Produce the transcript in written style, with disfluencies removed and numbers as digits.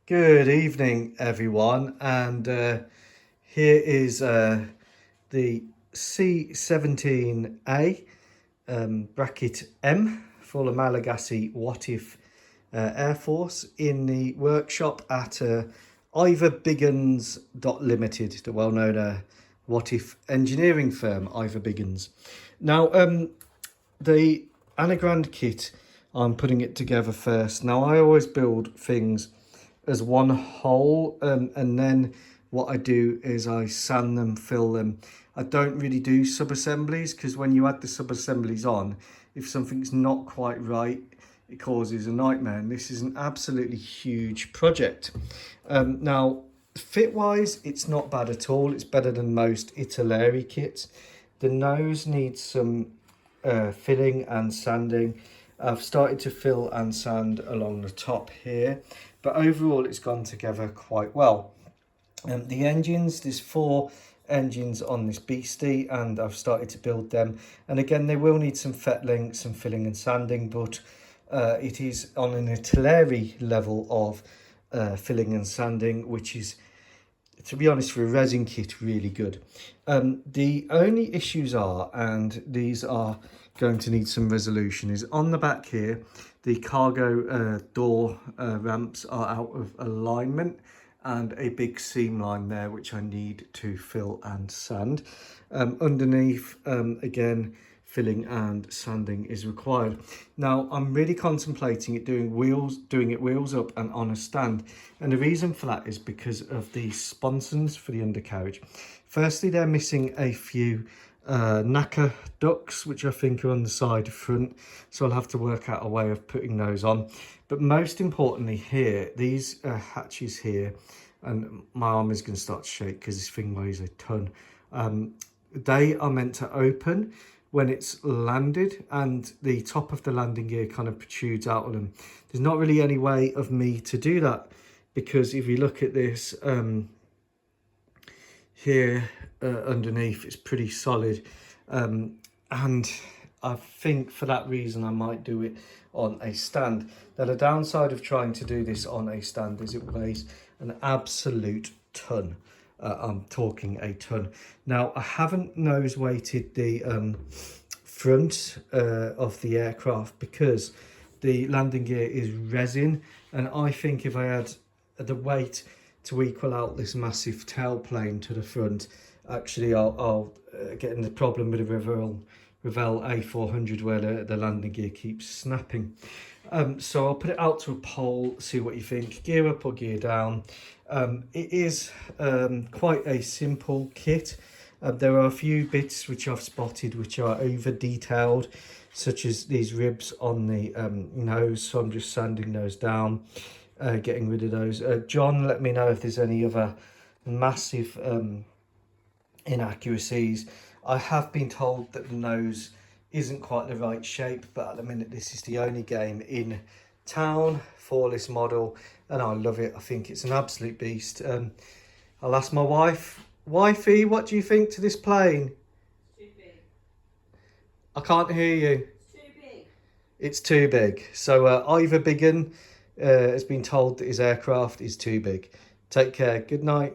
Good evening, everyone, and here is the C-17A bracket M for the Malagasy What If Air Force in the workshop at Ivor Big Uns Limited, the well-known What If engineering firm, Ivor Big Uns. Now, the Anigrand kit, I'm putting it together first. Now, I always build things as one whole, and then what I do is I sand them, fill them. I don't really do sub-assemblies because when you add the sub-assemblies on, if something's not quite right, it causes a nightmare, and this is an absolutely huge project. Now, fit-wise, it's not bad at all. It's better than most Italeri kits. The nose needs some filling and sanding. I've started to fill and sand along the top here, but overall it's gone together quite well. The engines, there's 4 engines on this beastie, and I've started to build them, and again they will need some fettling, some filling and sanding, but it is on an Italeri level of filling and sanding, which is, to be honest, for a resin kit, really good. The only issues are, and these are going to need some resolution, is on the back here, the cargo door ramps are out of alignment, and a big seam line there which I need to fill and sand. Underneath, again, filling and sanding is required. Now, I'm really contemplating doing it wheels up and on a stand, and the reason for that is because of the sponsons for the undercarriage. Firstly, they're missing a few knacker ducts, which I think are on the side front, so I'll have to work out a way of putting those on. But most importantly here, these hatches here, and my arm is going to start to shake because this thing weighs a ton. They are meant to open when it's landed, and the top of the landing gear kind of protrudes out of them. There's not really any way of me to do that, because if you look at this here underneath, it's pretty solid, and I think for that reason I might do it on a stand. Now, the downside of trying to do this on a stand is it weighs an absolute ton. I'm talking a ton. Now, I haven't nose weighted the front of the aircraft because the landing gear is resin, and I think if I add the weight to equal out this massive tailplane to the front, actually I'll get in the problem with the Revell A400 where the landing gear keeps snapping. So I'll put it out to a poll, see what you think, gear up or gear down. It is quite a simple kit. There are a few bits which I've spotted which are over detailed, such as these ribs on the nose, so I'm just sanding those down, getting rid of those. John, let me know if there's any other massive inaccuracies. I have been told that the nose isn't quite the right shape, but at the minute this is the only game in town for this model, and I love it. I think it's an absolute beast. I'll ask my wifey, what do you think to this plane? Too big. I can't hear you. It's too big. It's too big. So Ivor Big Un has been told that his aircraft is too big. Take care. Good night.